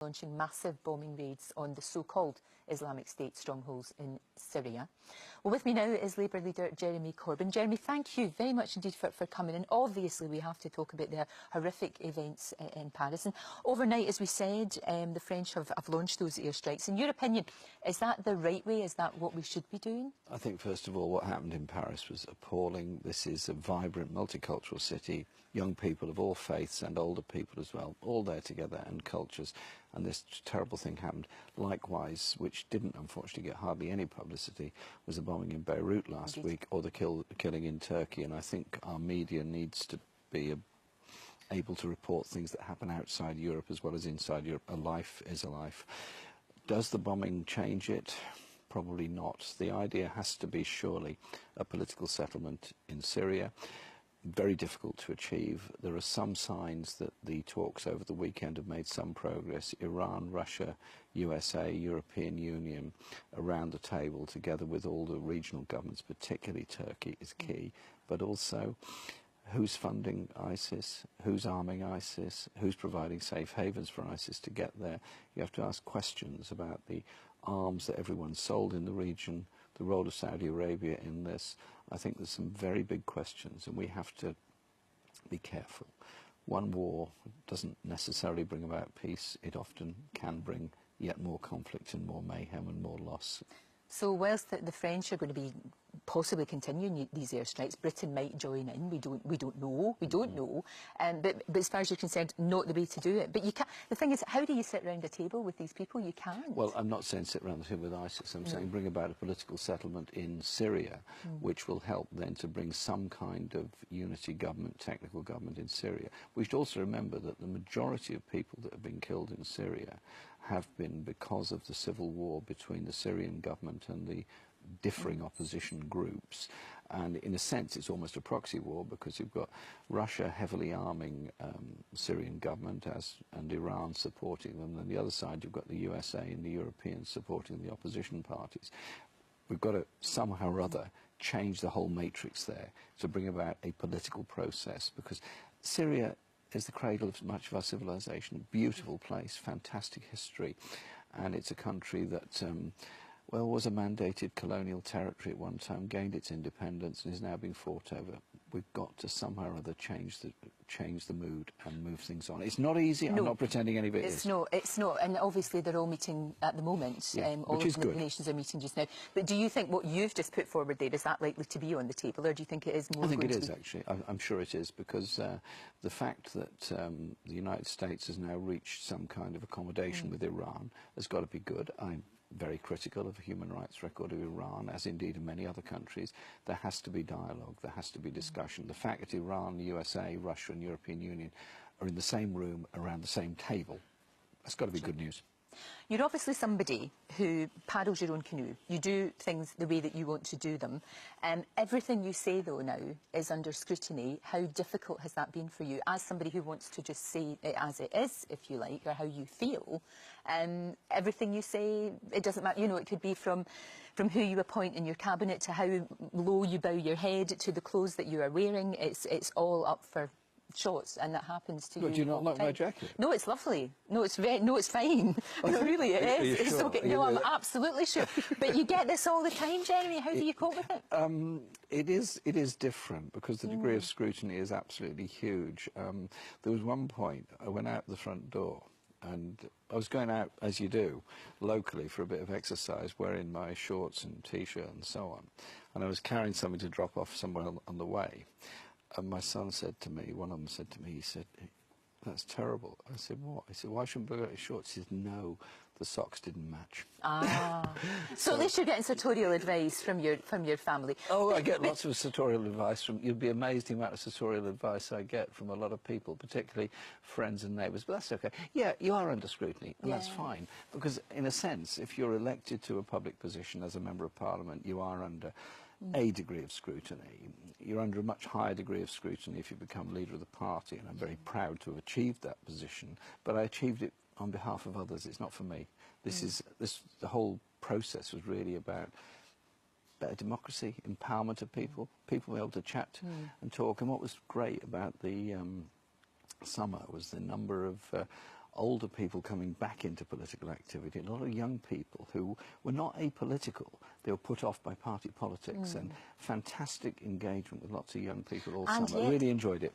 launching massive bombing raids on the so-called Islamic State strongholds in Syria. Well, with me now is Labour leader Jeremy Corbyn. Jeremy, thank you very much indeed for coming in. Obviously, we have to talk about the horrific events in Paris. And overnight, as we said, the French have launched those airstrikes. In your opinion, is that the right way? Is that what we should be doing? I think, first of all, what happened in Paris was appalling. This is a vibrant, multicultural city. Young people of all faiths and older people as well, all there together, and cultures. And this terrible thing happened. Likewise, which didn't unfortunately get hardly any publicity, was the bombing in Beirut last week, or the killing in Turkey. And I think our media needs to be able to report things that happen outside Europe as well as inside Europe. A life is a life. Does the bombing change it? Probably not. The idea has to be surely a political settlement in Syria. Very difficult to achieve. There are some signs that the talks over the weekend have made some progress. Iran, Russia, USA, European Union around the table together with all the regional governments, particularly Turkey, is key. But also, who's funding ISIS? Who's arming ISIS? Who's providing safe havens for ISIS to get there? You have to ask questions about the arms that everyone sold in the region, the role of Saudi Arabia in this. I think there's some very big questions, and we have to be careful. One war doesn't necessarily bring about peace. It often can bring yet more conflict and more mayhem and more loss. So whilst the French are going to be possibly continuing these airstrikes, Britain might join in. We don't know. But as far as you're concerned, not the way to do it. But you can't. The thing is, how do you sit around a table with these people? You can't. Well, I'm not saying sit around the table with ISIS. I'm saying bring about a political settlement in Syria, which will help then to bring some kind of unity government, technical government in Syria. We should also remember that the majority of people that have been killed in Syria have been because of the civil war between the Syrian government and the differing opposition groups. And in a sense it's almost a proxy war, because you've got Russia heavily arming the Syrian government and Iran supporting them, and on the other side you've got the USA and the Europeans supporting the opposition parties. We've got to somehow or other change the whole matrix there to bring about a political process, because Syria is the cradle of much of our civilization. Beautiful place, fantastic history, and it's a country that well, was a mandated colonial territory at one time, gained its independence, and is now being fought over. We've got to somehow or other change the mood and move things on. It's not easy. No, I'm not pretending any of it is. It's not. And obviously they're all meeting at the moment. Yeah, all which is of the good. Nations are meeting just now. But do you think what you've just put forward there, is that likely to be on the table, or do you think it is more? I think it is, actually. I'm sure it is, because the fact that the United States has now reached some kind of accommodation with Iran has got to be good. I'm very critical of the human rights record of Iran, as indeed in many other countries. There has to be dialogue, there has to be discussion. The fact that Iran, the USA, Russia and European Union are in the same room around the same table, that's got to be good news. You're obviously somebody who paddles your own canoe. You do things the way that you want to do them. Everything you say, though, now is under scrutiny. How difficult has that been for you, as somebody who wants to just say it as it is, if you like, or how you feel? Everything you say, it doesn't matter. You know, it could be from who you appoint in your cabinet to how low you bow your head to the clothes that you are wearing. It's all up for shots, and that happens to you. Do you not like my jacket? No, it's lovely. No, it's fine. No, really, it is. It's sure? okay. No, I'm absolutely sure. But you get this all the time, Jeremy. How do you cope with it? It is different, because the degree of scrutiny is absolutely huge. There was one point I went out the front door, and I was going out, as you do, locally for a bit of exercise, wearing my shorts and T-shirt and so on. And I was carrying something to drop off somewhere on the way. And my son said to me, one of them said to me, he said, "That's terrible." I said, "What?" He said, "Why shouldn't we wear your shorts?" He said, "No, the socks didn't match." So at least you're getting sartorial advice from your family. Oh, I get lots of sartorial advice from, you'd be amazed the amount of sartorial advice I get from a lot of people, particularly friends and neighbours, but that's okay. Yeah, you are under scrutiny, and that's fine, because in a sense, if you're elected to a public position as a Member of Parliament, you are under a degree of scrutiny. You're under a much higher degree of scrutiny if you become leader of the party, and I'm very proud to have achieved that position, but I achieved it on behalf of others. It's not for me. The whole process was really about better democracy, empowerment of people, people being able to chat and talk. And what was great about the summer was the number of older people coming back into political activity, a lot of young people who were not apolitical. They were put off by party politics, and fantastic engagement with lots of young people all And summer. I yet- really enjoyed it.